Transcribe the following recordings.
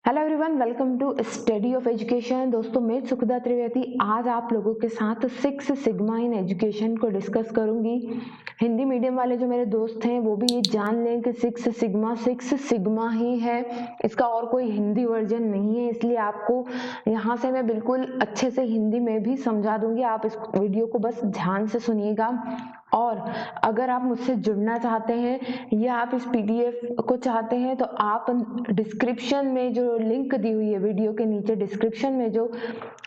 Hello everyone, welcome to study of education. दोस्तों, मैं सुखदा त्रिवेदी आज आप लोगों के साथ सिक्स सिग्मा इन एजुकेशन को डिस्कस करूंगी। हिंदी मीडियम वाले जो मेरे दोस्त हैं वो भी ये जान लें कि सिक्स सिग्मा ही है, इसका और कोई हिंदी वर्जन नहीं है। इसलिए आपको यहाँ से मैं बिल्कुल अच्छे से हिंदी में भी समझा दूंगी, आप इस वीडियो को बस ध्यान से सुनिएगा। और अगर आप मुझसे जुड़ना चाहते हैं या आप इस पीडीएफ को चाहते हैं तो आप डिस्क्रिप्शन में जो लिंक दी हुई है, वीडियो के नीचे डिस्क्रिप्शन में जो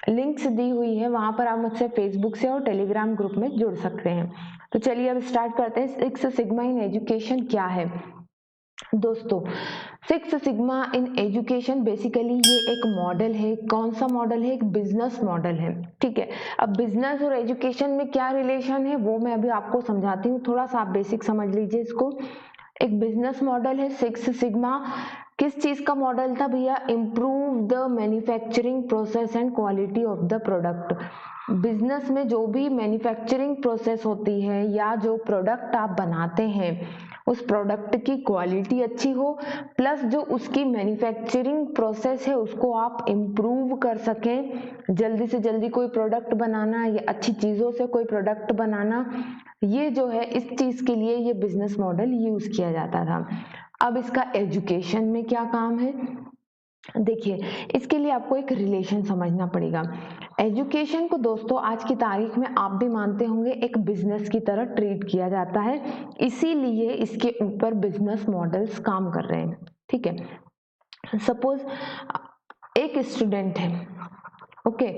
लिंक्स दी हुई है वहां पर आप मुझसे फेसबुक से और टेलीग्राम ग्रुप में जुड़ सकते हैं। तो चलिए अब स्टार्ट करते हैं। सिक्स सिग्मा इन एजुकेशन क्या है दोस्तों? Six sigma in education basically ये एक मॉडल है। कौन सा मॉडल है? एक बिजनेस मॉडल है। ठीक है, अब बिजनेस और एजुकेशन में क्या रिलेशन है वो मैं अभी आपको समझाती हूँ, थोड़ा सा आप बेसिक समझ लीजिए इसको। एक बिजनेस मॉडल है सिक्स सिग्मा। किस चीज का मॉडल था भैया? Improve the manufacturing process and quality of the product. Business में जो भी मैन्युफैक्चरिंग प्रोसेस होती है या जो प्रोडक्ट आप बनाते हैं उस प्रोडक्ट की क्वालिटी अच्छी हो, प्लस जो उसकी मैन्युफैक्चरिंग प्रोसेस है उसको आप इम्प्रूव कर सकें। जल्दी से जल्दी कोई प्रोडक्ट बनाना या अच्छी चीज़ों से कोई प्रोडक्ट बनाना, ये जो है इस चीज़ के लिए ये बिजनेस मॉडल यूज किया जाता था। अब इसका एजुकेशन में क्या काम है? देखिए, इसके लिए आपको एक रिलेशन समझना पड़ेगा। एजुकेशन को दोस्तों आज की तारीख में आप भी मानते होंगे एक बिजनेस की तरह ट्रीट किया जाता है, इसीलिए इसके ऊपर बिजनेस मॉडल्स काम कर रहे हैं। ठीक है, सपोज एक स्टूडेंट है, ओके,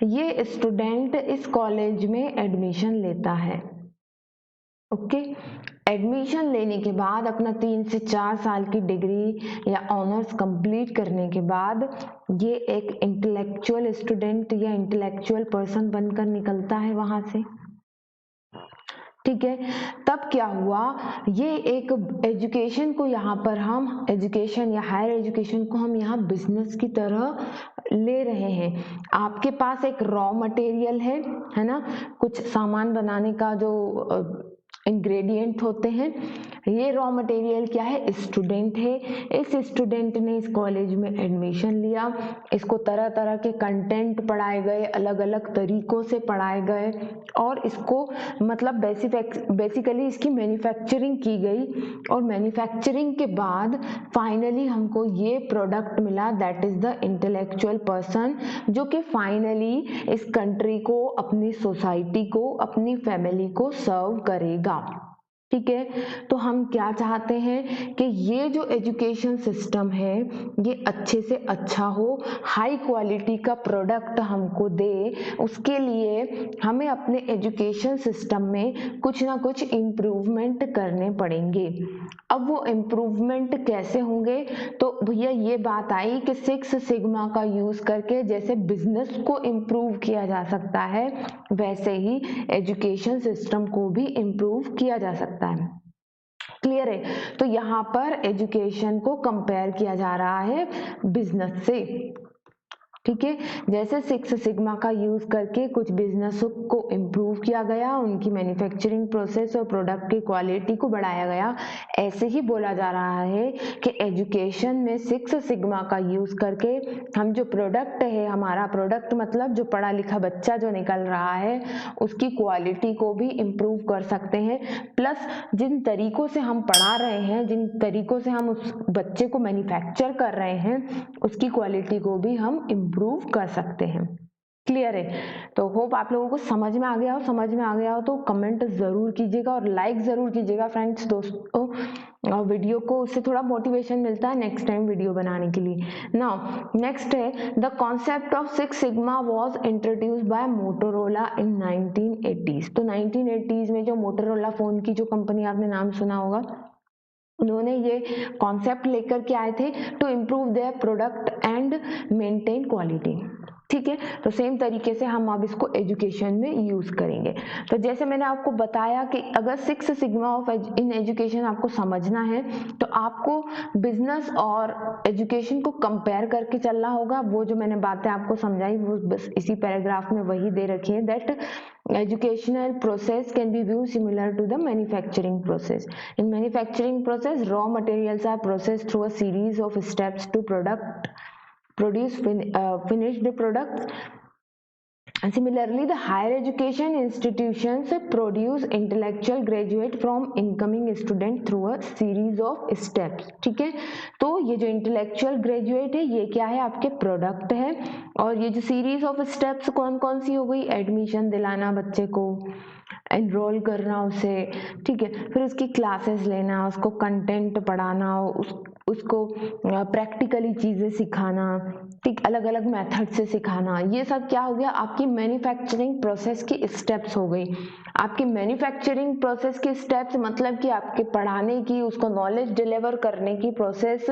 ये स्टूडेंट इस कॉलेज में एडमिशन लेता है। ओके, एडमिशन लेने के बाद अपना 3 से 4 साल की डिग्री या ऑनर्स कंप्लीट करने के बाद ये एक इंटेलेक्चुअल स्टूडेंट या इंटेलेक्चुअल पर्सन बनकर निकलता है वहां से। ठीक है, तब क्या हुआ, ये एक एजुकेशन को यहाँ पर हम एजुकेशन या हायर एजुकेशन को हम यहाँ बिजनेस की तरह ले रहे हैं। आपके पास एक रॉ मटेरियल है ना, कुछ सामान बनाने का जो इंग्रेडिएंट होते हैं, ये रॉ मटेरियल क्या है? स्टूडेंट है। इस स्टूडेंट ने इस कॉलेज में एडमिशन लिया, इसको तरह तरह के कंटेंट पढ़ाए गए, अलग अलग तरीकों से पढ़ाए गए और इसको मतलब बेसिकली इसकी मैन्युफैक्चरिंग की गई और मैन्युफैक्चरिंग के बाद फाइनली हमको ये प्रोडक्ट मिला, that is the intellectual person, जो कि फाइनली इस कंट्री को, अपनी सोसाइटी को, अपनी फैमिली को सर्व करेगा। ठीक है, तो हम क्या चाहते हैं कि ये जो एजुकेशन सिस्टम है ये अच्छे से अच्छा हो, हाई क्वालिटी का प्रोडक्ट हमको दे। उसके लिए हमें अपने एजुकेशन सिस्टम में कुछ ना कुछ इम्प्रूवमेंट करने पड़ेंगे। अब वो इम्प्रूवमेंट कैसे होंगे? तो भैया ये बात आई कि सिक्स सिग्मा का यूज करके जैसे बिजनेस को इम्प्रूव किया जा सकता है वैसे ही एजुकेशन सिस्टम को भी इम्प्रूव किया जा सकता है। क्लियर है? तो यहाँ पर एजुकेशन को कंपेयर किया जा रहा है बिजनेस से। ठीक है, जैसे सिक्स सिग्मा का यूज करके कुछ बिजनेस को इम्प्रूव किया गया, उनकी मैन्युफैक्चरिंग प्रोसेस और प्रोडक्ट की क्वालिटी को बढ़ाया गया, ऐसे ही बोला जा रहा है कि एजुकेशन में सिक्स सिग्मा का यूज करके हम जो प्रोडक्ट है, हमारा प्रोडक्ट मतलब जो पढ़ा लिखा बच्चा जो निकल रहा है उसकी क्वालिटी को भी इम्प्रूव कर सकते हैं। प्लस जिन तरीकों से हम पढ़ा रहे हैं, जिन तरीकों से हम उस बच्चे को मैन्युफैक्चर कर रहे हैं उसकी क्वालिटी को भी हम इम्प्रूव कर सकते हैं। क्लियर है? तो होप आप लोगों को समझ में आ गया हो। समझ में आ गया हो तो कमेंट जरूर कीजिएगा और लाइक जरूर कीजिएगा फ्रेंड्स, दोस्तों वीडियो को, उससे थोड़ा मोटिवेशन मिलता है नेक्स्ट टाइम वीडियो बनाने के लिए। नाउ नेक्स्ट है, the concept of six sigma was introduced by Motorola in 1980s। तो 1980s में जो मोटोरोला फोन की जो कंपनी, आपने नाम सुना होगा, उन्होंने ये कॉन्सेप्ट लेकर के आए थे to improve their product and maintain quality. ठीक है, तो सेम तरीके से हम अब इसको एजुकेशन में यूज करेंगे। तो जैसे मैंने आपको बताया कि अगर six sigma of in education आपको समझना है तो आपको बिजनेस और एजुकेशन को कंपेयर करके चलना होगा। वो जो मैंने बातें आपको समझाई वो बस इसी पैराग्राफ में वही दे रखी है, that educational process can be viewed similar to the manufacturing process. In manufacturing process, raw materials are processed through a series of steps to product produce finished products. Similarly, the higher education institutions produce intellectual graduate from incoming student through a series of steps. ठीक है, तो ये जो intellectual graduate है ये क्या है, आपके प्रोडक्ट है। और ये जो सीरीज ऑफ स्टेप्स कौन कौन सी हो गई, एडमिशन दिलाना बच्चे को, एनरोल करना उसे, ठीक है, फिर उसकी क्लासेस लेना, उसको कंटेंट पढ़ाना, उसको प्रैक्टिकली चीज़ें सिखाना, ठीक, अलग अलग मेथड से सिखाना, ये सब क्या हो गया, आपकी मैन्युफैक्चरिंग प्रोसेस की स्टेप्स हो गई। आपकी मैन्युफैक्चरिंग प्रोसेस की स्टेप्स मतलब कि आपके पढ़ाने की, उसको नॉलेज डिलीवर करने की प्रोसेस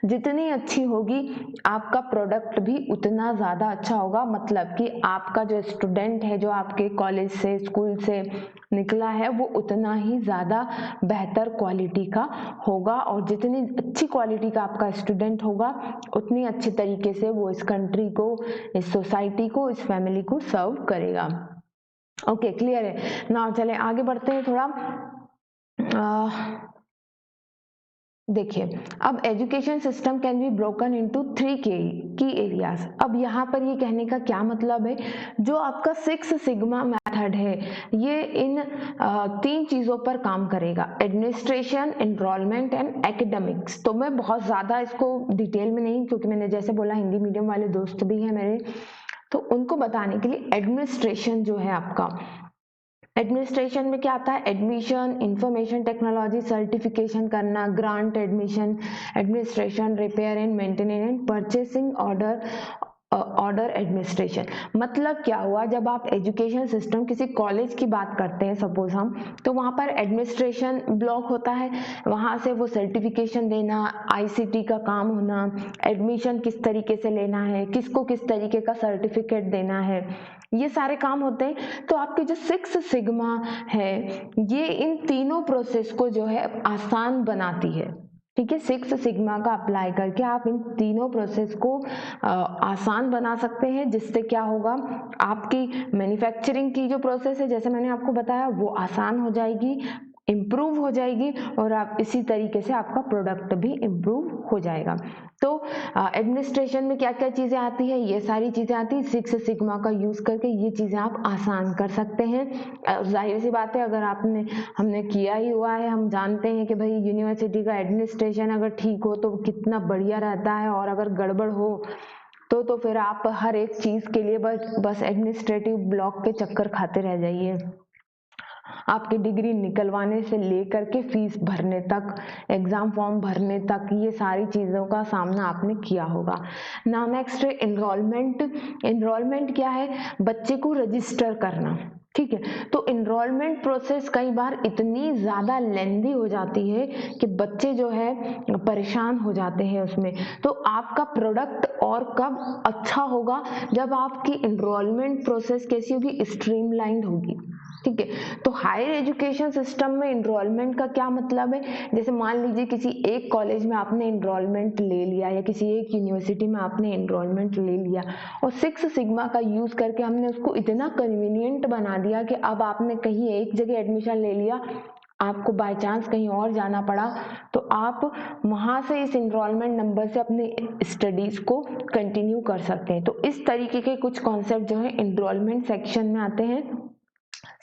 जितनी अच्छी होगी आपका प्रोडक्ट भी उतना ज़्यादा अच्छा होगा। मतलब कि आपका जो स्टूडेंट है जो आपके कॉलेज से, स्कूल से निकला है वो उतना ही ज़्यादा बेहतर क्वालिटी का होगा, और जितनी अच्छी क्वालिटी का आपका स्टूडेंट होगा उतनी अच्छे तरीके से वो इस कंट्री को, इस सोसाइटी को, इस फैमिली को सर्व करेगा। ओके, क्लियर है ना। चले आगे बढ़ते हैं थोड़ा। देखिए, अब education system can be broken into 3 की एरियाज। अब यहाँ पर ये कहने का क्या मतलब है, जो आपका 6 सिग्मा मेथड है ये इन 3 चीज़ों पर काम करेगा, एडमिनिस्ट्रेशन, एनरोलमेंट एंड एकेडमिक्स। तो मैं बहुत ज़्यादा इसको डिटेल में नहीं, क्योंकि मैंने जैसे बोला हिंदी मीडियम वाले दोस्त भी हैं मेरे, तो उनको बताने के लिए एडमिनिस्ट्रेशन जो है आपका, एडमिनिस्ट्रेशन में क्या आता है, एडमिशन, इंफॉर्मेशन टेक्नोलॉजी, सर्टिफिकेशन करना, grant admission, administration, repair and maintenance and purchasing order administration. मतलब क्या हुआ, जब आप एजुकेशन सिस्टम किसी कॉलेज की बात करते हैं सपोज हम, तो वहाँ पर एडमिनिस्ट्रेशन ब्लॉक होता है, वहाँ से वो सर्टिफिकेशन देना, आईसीटी का काम होना, एडमिशन किस तरीके से लेना है, किसको किस तरीके का सर्टिफिकेट देना है, ये सारे काम होते हैं। तो आपके जो 6 सिग्मा है ये इन तीनों प्रोसेस को जो है आसान बनाती है। ठीक है, 6 सिग्मा का अप्लाई करके आप इन तीनों प्रोसेस को आसान बना सकते हैं, जिससे क्या होगा, आपकी मैन्युफैक्चरिंग की जो प्रोसेस है जैसे मैंने आपको बताया वो आसान हो जाएगी, इम्प्रूव हो जाएगी, और आप इसी तरीके से आपका प्रोडक्ट भी इम्प्रूव हो जाएगा। तो एडमिनिस्ट्रेशन में क्या क्या चीज़ें आती है, ये सारी चीज़ें आती हैं, 6 सिग्मा का यूज़ करके ये चीज़ें आप आसान कर सकते हैं। जाहिर सी बात है, अगर हमने किया ही हुआ है, हम जानते हैं कि भाई यूनिवर्सिटी का एडमिनिस्ट्रेशन अगर ठीक हो तो कितना बढ़िया रहता है, और अगर गड़बड़ हो तो फिर आप हर एक चीज़ के लिए बस एडमिनिस्ट्रेटिव ब्लॉक के चक्कर खाते रह जाइए। आपकी डिग्री निकलवाने से लेकर के फीस भरने तक, एग्जाम फॉर्म भरने तक, ये सारी चीज़ों का सामना आपने किया होगा। नाउ नेक्स्ट है एनरोलमेंट। एनरोलमेंट क्या है, बच्चे को रजिस्टर करना। ठीक है, तो एनरोलमेंट प्रोसेस कई बार इतनी ज़्यादा लेंदी हो जाती है कि बच्चे जो है परेशान हो जाते हैं उसमें। तो आपका प्रोडक्ट और कब अच्छा होगा, जब आपकी एनरोलमेंट प्रोसेस कैसी होगी, स्ट्रीमलाइंड होगी। ठीक है, तो हायर एजुकेशन सिस्टम में एनरोलमेंट का क्या मतलब है, जैसे मान लीजिए किसी एक कॉलेज में आपने एनरोलमेंट ले लिया, या किसी एक यूनिवर्सिटी में आपने एनरोलमेंट ले लिया, और 6 सिग्मा का यूज़ करके हमने उसको इतना कन्वीनियंट बना दिया कि अब आपने कहीं एक जगह एडमिशन ले लिया, आपको बाय चांस कहीं और जाना पड़ा, तो आप वहाँ से इस एनरोलमेंट नंबर से अपने स्टडीज़ को कंटिन्यू कर सकते हैं। तो इस तरीके के कुछ कॉन्सेप्ट जो है एनरोलमेंट सेक्शन में आते हैं,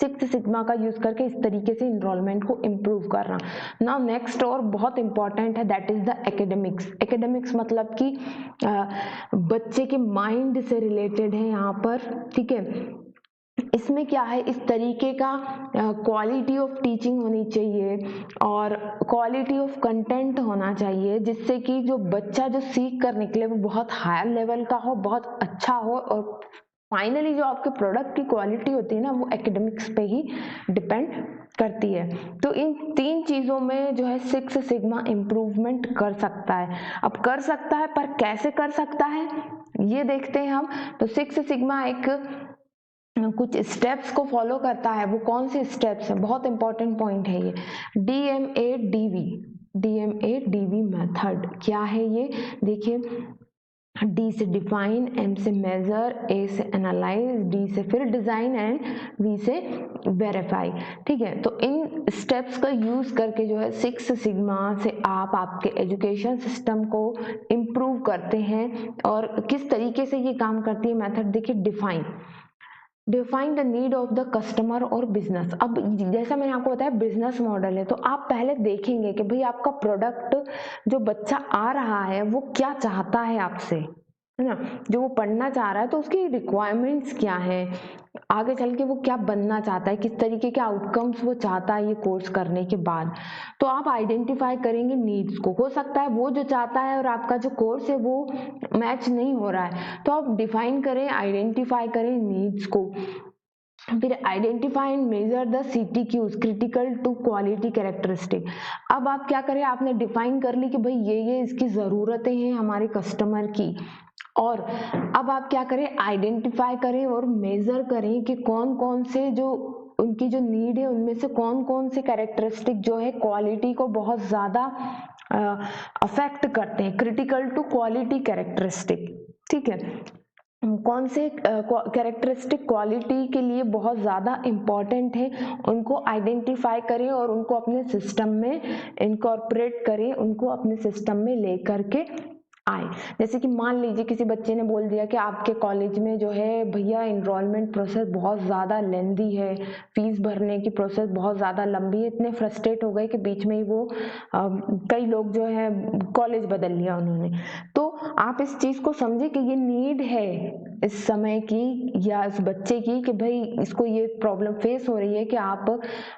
6 सिग्मा का यूज करके इस तरीके से एनरोलमेंट को इम्प्रूव करना। नाउ नेक्स्ट और बहुत इंपॉर्टेंट है, that is the academics. Academics मतलब कि बच्चे के माइंड से रिलेटेड है यहाँ पर। ठीक है, इसमें क्या है, इस तरीके का क्वालिटी ऑफ टीचिंग होनी चाहिए और क्वालिटी ऑफ कंटेंट होना चाहिए, जिससे कि जो बच्चा जो सीख कर निकले वो बहुत हायर लेवल का हो, बहुत अच्छा हो, और फाइनली जो आपके प्रोडक्ट की क्वालिटी होती है ना, वो एकेडमिक्स पे ही डिपेंड करती है। तो इन 3 चीज़ों में जो है 6 सिग्मा इम्प्रूवमेंट कर सकता है। अब कर सकता है, पर कैसे कर सकता है ये देखते हैं हम। तो 6 सिग्मा एक कुछ स्टेप्स को फॉलो करता है। वो कौन से स्टेप्स हैं, बहुत इंपॉर्टेंट पॉइंट है ये। DMADV मेथड क्या है ये, देखिए डी से डिफाइन, एम से मेजर, ए से एनालाइज, डी से फिर डिजाइन एंड वी से वेरीफाई। ठीक है, तो इन स्टेप्स का यूज करके जो है सिक्स सिग्मा से आप आपके एजुकेशन सिस्टम को इम्प्रूव करते हैं। और किस तरीके से ये काम करती है मेथड, देखिए define the need of the customer और बिजनेस। अब जैसा मैंने आपको बताया बिजनेस मॉडल है, तो आप पहले देखेंगे कि भाई आपका प्रोडक्ट, जो बच्चा आ रहा है वो क्या चाहता है आपसे, है ना, जो वो पढ़ना चाह रहा है, तो उसकी रिक्वायरमेंट्स क्या है, आगे चल के वो क्या बनना चाहता है, किस तरीके के आउटकम्स वो चाहता है ये कोर्स करने के बाद। तो आप आइडेंटिफाई करेंगे नीड्स को। हो सकता है वो जो चाहता है और आपका जो कोर्स है वो मैच नहीं हो रहा है, तो आप डिफाइन करें, आइडेंटिफाई करें नीड्स को। फिर identify and measure the CTQs, critical to quality characteristic. अब आप क्या करें, आपने डिफाइन कर ली कि भाई ये इसकी ज़रूरतें हैं हमारे कस्टमर की, और अब आप क्या करें, आइडेंटिफाई करें और मेजर करें कि कौन कौन से जो उनकी जो नीड है उनमें से कौन कौन से कैरेक्टरिस्टिक जो है क्वालिटी को बहुत ज़्यादा अफेक्ट करते हैं, क्रिटिकल टू क्वालिटी कैरेक्टरिस्टिक। ठीक है, कौन से कैरेक्टरिस्टिक क्वालिटी के लिए बहुत ज़्यादा इम्पॉर्टेंट है, उनको आइडेंटिफाई करें और उनको अपने सिस्टम में इनकॉर्पोरेट करें, उनको अपने सिस्टम में लेकर के आए। जैसे कि मान लीजिए किसी बच्चे ने बोल दिया कि आपके कॉलेज में जो है भैया इनरोलमेंट प्रोसेस बहुत ज़्यादा लेंदी है, फीस भरने की प्रोसेस बहुत ज़्यादा लंबी है, इतने फ्रस्ट्रेट हो गए कि बीच में ही वो कई लोग जो है कॉलेज बदल लिया उन्होंने। तो आप इस चीज़ को समझे कि ये नीड है इस समय की या इस बच्चे की, कि भाई इसको ये प्रॉब्लम फेस हो रही है कि आप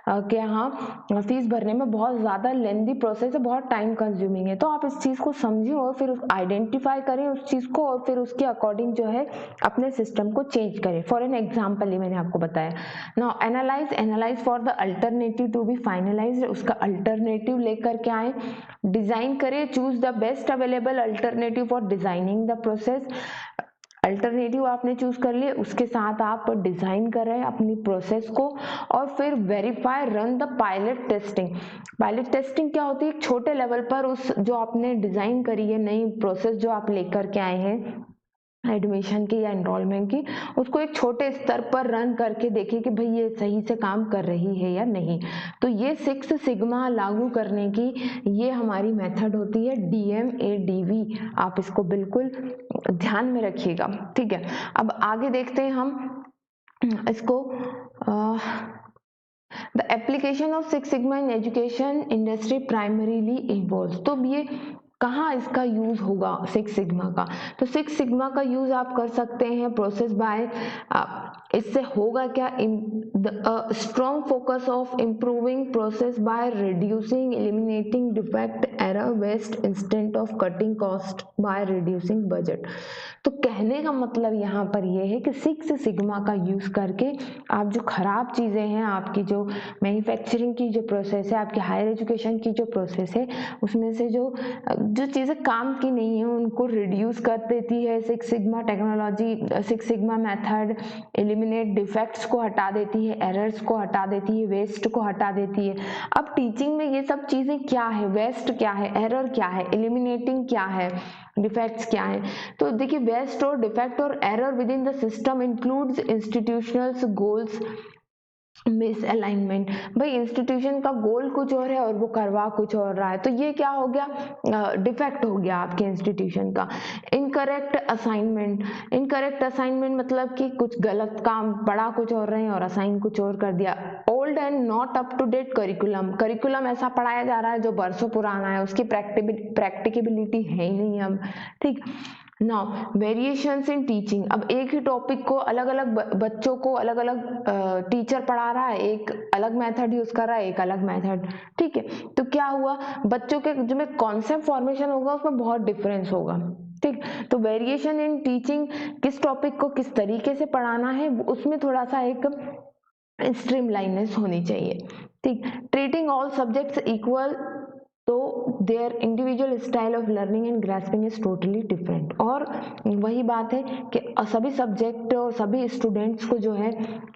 के यहाँ फीस भरने में बहुत ज़्यादा लेंदी प्रोसेस है, बहुत टाइम कंज्यूमिंग है। तो आप इस चीज़ को समझें और फिर आइडेंटिफाई करें उस चीज़ को, और फिर उसके अकॉर्डिंग जो है अपने सिस्टम को चेंज करें। फॉर एन एग्जाम्पल ही मैंने आपको बताया। Now analyse for the alternative to be finalised, उसका अल्टरनेटिव लेकर के आए। डिजाइन करें, choose the best available alternative for designing the process. Alternative आपने चूज कर लिए, उसके साथ आप डिजाइन कर रहे हैं अपनी प्रोसेस को, और फिर verify, run the pilot testing. Pilot testing क्या होती है, एक छोटे लेवल पर उस जो आपने डिजाइन करी है नई प्रोसेस जो आप लेकर के आए हैं एडमिशन की या एनरोलमेंट की, उसको एक छोटे स्तर पर रन करके देखिए कि भाई ये सही से काम कर रही है या नहीं। तो ये सिक्स सिग्मा लागू करने की ये हमारी मेथड होती है DMADV। आप इसको बिल्कुल ध्यान में रखिएगा। ठीक है, अब आगे देखते हैं हम इसको। The application of six sigma in education industry primarily involve. तो ये कहाँ इसका यूज होगा सिक्स सिग्मा का, तो सिक्स सिग्मा का यूज आप कर सकते हैं प्रोसेस बाय, इससे होगा क्या, strong focus of improving process by reducing, eliminating defect, error, waste, instant of cutting cost by reducing budget. तो कहने का मतलब यहाँ पर यह है कि सिक्स सिग्मा का यूज करके आप जो खराब चीजें हैं, आपकी जो मैन्युफैक्चरिंग की जो प्रोसेस है, आपकी हायर एजुकेशन की जो प्रोसेस है, उसमें से जो चीजें काम की नहीं है उनको रिड्यूस कर देती है six sigma technology, six sigma method. Eliminate defects को हटा देती है, एरर्स को हटा देती है, वेस्ट को हटा देती है। अब टीचिंग में ये सब चीजें क्या है, वेस्ट क्या है, एरर क्या है, एलिमिनेटिंग क्या है, डिफेक्ट्स क्या है। तो देखिए वेस्ट और डिफेक्ट और error with in the system includes institutional goals miss alignment. भाई इंस्टीट्यूशन का गोल कुछ और है और वो करवा कुछ और रहा है, तो ये क्या हो गया, डिफेक्ट हो गया आपके इंस्टीट्यूशन का। इनकरेक्ट असाइनमेंट, इनकरेक्ट असाइनमेंट मतलब कि कुछ गलत काम पढ़ा कुछ और रहे हैं और असाइन कुछ और कर दिया। Old and not up to date curriculum, curriculum ऐसा पढ़ाया जा रहा है जो बरसों पुराना है, उसकी प्रैक्टिकेबिलिटी है ही नहीं अब। ठीक, नाउ वेरिएशंस इन टीचिंग। अब एक ही टॉपिक को अलग अलग बच्चों को अलग अलग टीचर पढ़ा रहा है, एक अलग मेथड यूज कर रहा है, एक अलग मेथड। ठीक है, तो क्या हुआ, बच्चों के जो में कॉन्सेप्ट फॉर्मेशन होगा उसमें बहुत डिफरेंस होगा। ठीक, तो वेरिएशन इन टीचिंग, किस टॉपिक को किस तरीके से पढ़ाना है उसमें थोड़ा सा एक स्ट्रीमलाइननेस होनी चाहिए। ठीक, ट्रीटिंग ऑल सब्जेक्ट्स इक्वल तो their individual style of learning and grasping is totally different. और वही बात है कि सभी सब्जेक्ट और सभी स्टूडेंट्स को जो है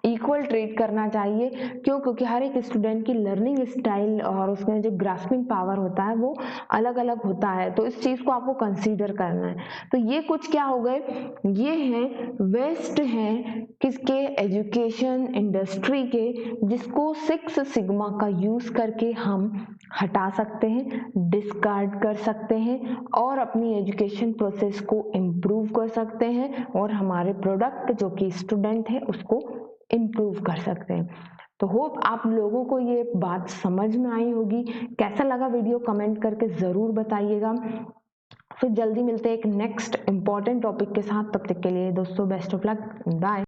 इक्वल ट्रीट करना चाहिए। क्यों? क्योंकि हर एक स्टूडेंट की लर्निंग स्टाइल और उसमें जो ग्रास्पिंग पावर होता है वो अलग अलग होता है, तो इस चीज़ को आपको कंसीडर करना है। तो ये कुछ क्या हो गए, ये हैं वेस्ट हैं किसके, एजुकेशन इंडस्ट्री के, जिसको 6 सिग्मा का यूज करके हम हटा सकते हैं, डिस्कार्ड कर सकते हैं और अपनी एजुकेशन प्रोसेस को इम्प्रूव कर सकते हैं और हमारे प्रोडक्ट जो कि स्टूडेंट है उसको इम्प्रूव कर सकते हैं। तो होप आप लोगों को ये बात समझ में आई होगी। कैसा लगा वीडियो कमेंट करके ज़रूर बताइएगा। फिर जल्दी मिलते हैं एक नेक्स्ट इम्पॉर्टेंट टॉपिक के साथ। तब तक के लिए दोस्तों बेस्ट ऑफ लक, बाय।